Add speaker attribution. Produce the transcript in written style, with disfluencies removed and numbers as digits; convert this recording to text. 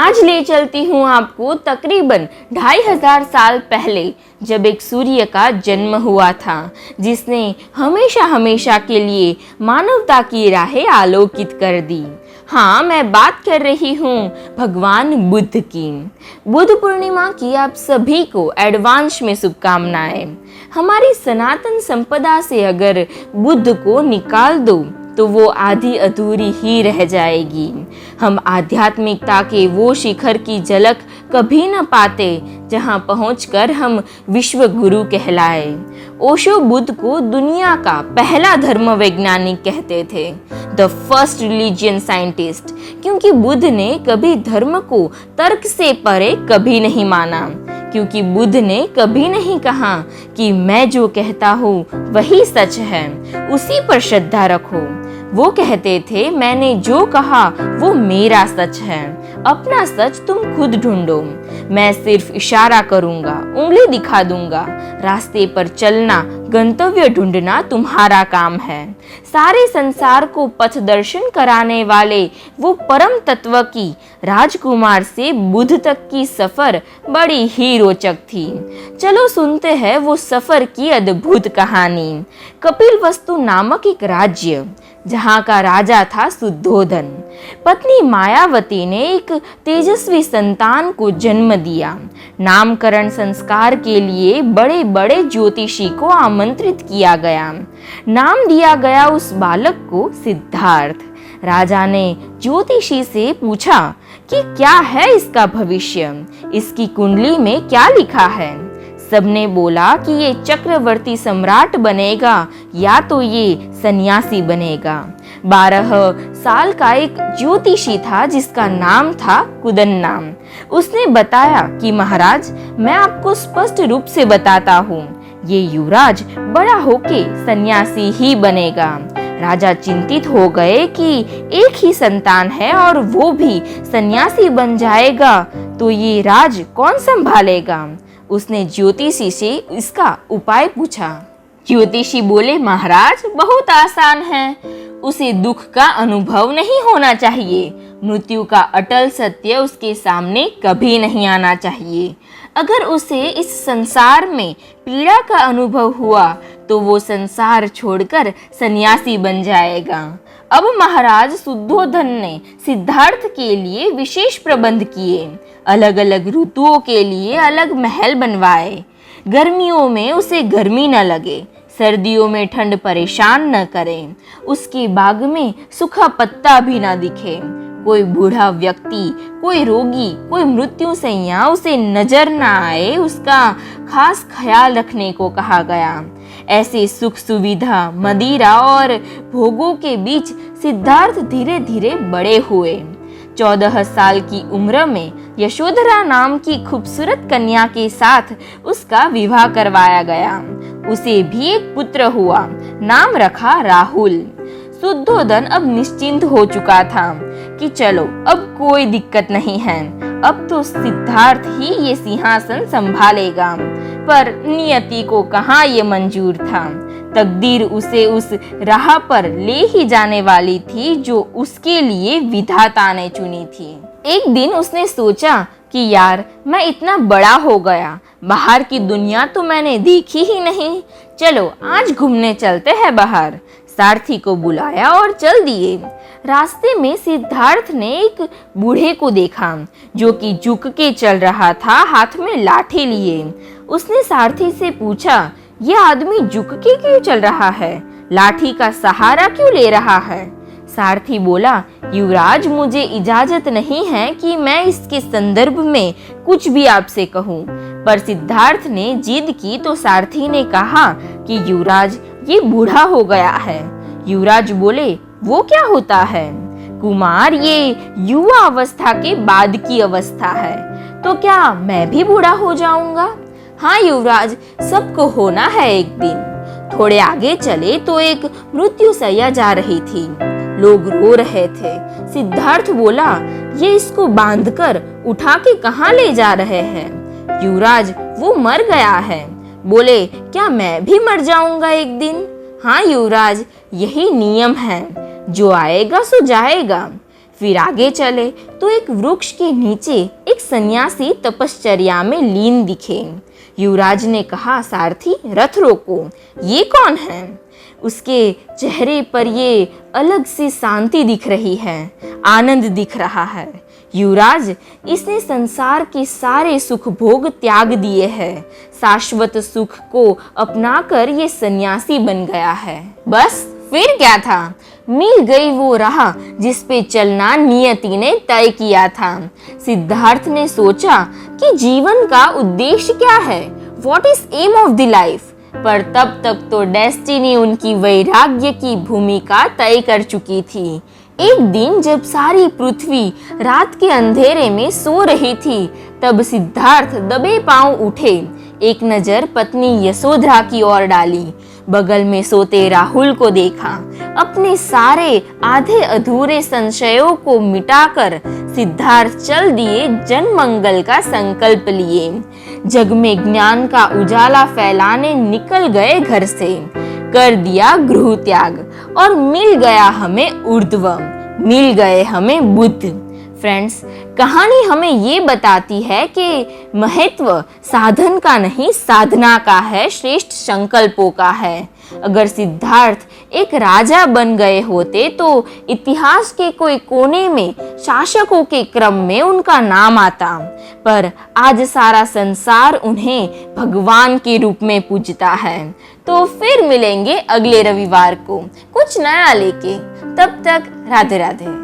Speaker 1: आज ले चलती हूँ आपको तकरीबन 2500 साल पहले, जब एक सूर्य का जन्म हुआ था जिसने हमेशा हमेशा के लिए मानवता की राहें आलोकित कर दी। हाँ, मैं बात कर रही हूँ भगवान बुद्ध की। बुद्ध पूर्णिमा की आप सभी को एडवांस में शुभकामनाएं। हमारी सनातन संपदा से अगर बुद्ध को निकाल दो तो वो आधी अधूरी ही रह जाएगी। हम आध्यात्मिकता के वो शिखर की झलक कभी न पाते जहाँ पहुँचकर हम विश्व गुरु कहलाए। ओशो बुद्ध को दुनिया का पहला धर्म वैज्ञानिक कहते थे, द फर्स्ट रिलीजियन साइंटिस्ट, क्योंकि बुद्ध ने कभी धर्म को तर्क से परे कभी नहीं माना, क्योंकि बुद्ध ने कभी नहीं कहा कि मैं जो कहता हूँ वही सच है, उसी पर श्रद्धा रखो। वो कहते थे मैंने जो कहा वो मेरा सच है, अपना सच तुम खुद ढूंढो। मैं सिर्फ इशारा करूंगा, उंगली दिखा दूंगा, रास्ते पर चलना, गंतव्य ढूंढना तुम्हारा काम है। सारे संसार को पथ दर्शन कराने वाले वो परम तत्व की राजकुमार से बुद्ध तक की सफर बड़ी ही रोचक थी। चलो सुनते हैं वो सफर की अद्भुत कहानी। कपिलवस्तु नामक एक राज्य, जहाँ का राजा था शुद्धोधन। पत्नी मायावती ने एक तेजस्वी संतान को जन्म दिया। नामकरण संस्कार के लिए बड़े बड़े ज्योतिषी को आमंत्रित किया गया। नाम दिया गया उस बालक को सिद्धार्थ। राजा ने ज्योतिषी से पूछा कि क्या है इसका भविष्य, इसकी कुंडली में क्या लिखा है। सबने बोला कि ये चक्रवर्ती सम्राट बनेगा या तो ये सन्यासी बनेगा। 12 साल का एक ज्योतिषी था जिसका नाम था कुदन्ना। उसने बताया कि महाराज, मैं आपको स्पष्ट रूप से बताता हूँ, ये युवराज बड़ा होके सन्यासी ही बनेगा। राजा चिंतित हो गए कि एक ही संतान है और वो भी सन्यासी बन जाएगा तो ये राज कौन संभालेगा। उसने ज्योतिषी से इसका उपाय पूछा। ज्योतिषी बोले, महाराज बहुत आसान है, उसे दुख का अनुभव नहीं होना चाहिए, मृत्यु का अटल सत्य उसके सामने कभी नहीं आना चाहिए। अगर उसे इस संसार में पीड़ा का अनुभव हुआ तो वो संसार छोड़कर सन्यासी बन जाएगा। अब महाराज शुद्धोधन ने सिद्धार्थ के लिए विशेष प्रबंध किए। अलग अलग ऋतुओं के लिए अलग महल बनवाए। गर्मियों में उसे गर्मी न लगे, सर्दियों में ठंड परेशान न करे, उसके बाग में सूखा पत्ता भी न दिखे। कोई बूढ़ा व्यक्ति, कोई रोगी, कोई मृत्यु सैया उसे नजर न आए, उसका खास ख्याल रखने को कहा गया। ऐसे सुख सुविधा, मदिरा और भोगों के बीच सिद्धार्थ धीरे धीरे बड़े हुए। 14 साल की उम्र में यशोधरा नाम की खूबसूरत कन्या के साथ उसका विवाह करवाया गया। उसे भी एक पुत्र हुआ, नाम रखा राहुल। शुद्धोधन अब निश्चिंत हो चुका था कि चलो अब कोई दिक्कत नहीं है, अब तो सिद्धार्थ ही ये सिंहासन संभालेगा। पर नियति को कहाँ ये मंजूर था। तकदीर उसे उस राह पर ले ही जाने वाली थी जो उसके लिए विधाता ने चुनी थी। एक दिन उसने सोचा कि यार, मैं इतना बड़ा हो गया, बाहर की दुनिया तो मैंने देखी ही नहीं, चलो आज घूमने चलते हैं बाहर। सारथी को बुलाया और चल दिए। रास्ते में सिद्धार्थ ने एक बूढ़े को देखा जो कि झुक के चल रहा था, हाथ में लाठी लिए। उसने सारथी से पूछा, यह आदमी झुक के क्यों चल रहा है, लाठी का सहारा क्यों ले रहा है। सारथी बोला, युवराज, मुझे इजाजत नहीं है कि मैं इसके संदर्भ में कुछ भी आपसे कहूँ। पर सिद्धार्थ ने जिद की तो सारथी ने कहा कि युवराज, ये बूढ़ा हो गया है। युवराज बोले, वो क्या होता है। कुमार, ये युवा अवस्था के बाद की अवस्था है, तो क्या मैं भी बूढ़ा हो जाऊंगा। हाँ युवराज, सबको होना है एक दिन। थोड़े आगे चले तो एक मृत्युशैया जा रही थी, लोग रो रहे थे। सिद्धार्थ बोला, ये इसको बांधकर उठा के कहाँ ले जा रहे हैं। युवराज, वो मर गया है। बोले, क्या मैं भी मर जाऊंगा एक दिन। हाँ युवराज, यही नियम है, जो आएगा सो जाएगा। फिर आगे चले तो एक वृक्ष के नीचे एक सन्यासी तपश्चर्या में लीन दिखे। युवराज ने कहा, सारथी रथ रोको, ये कौन है? उसके चेहरे पर ये अलग सी शांति दिख रही है, आनंद दिख रहा है। युवराज, इसने संसार के सारे सुख भोग त्याग दिए हैं, शाश्वत सुख को अपनाकर ये सन्यासी बन गया है। बस फिर क्या था, मिल गई वो राह जिस पे चलना नियति ने तय किया था। सिद्धार्थ ने सोचा कि जीवन का उद्देश्य क्या है, what is aim of the life. पर तब तक तो डेस्टिनी उनकी वैराग्य की भूमिका तय कर चुकी थी। एक दिन जब सारी पृथ्वी रात के अंधेरे में सो रही थी, तब सिद्धार्थ दबे पांव उठे। एक नजर पत्नी यशोधरा की ओर डाली, बगल में सोते राहुल को देखा। अपने सारे आधे अधूरे संशयों को मिटाकर सिद्धार्थ चल दिए जन मंगल का संकल्प लिए। जग में ज्ञान का उजाला फैलाने निकल गए घर से, कर दिया गृह त्याग और मिल गया हमें ऊर्ध्व, मिल गए हमें बुद्ध। फ्रेंड्स, कहानी हमें ये बताती है कि महत्व साधन का नहीं, साधना का है, श्रेष्ठ संकल्पों का है। अगर सिद्धार्थ एक राजा बन गए होते तो इतिहास के कोई कोने में शासकों के क्रम में उनका नाम आता, पर आज सारा संसार उन्हें भगवान के रूप में पूजता है। तो फिर मिलेंगे अगले रविवार को कुछ नया लेके, तब तक राधे राधे।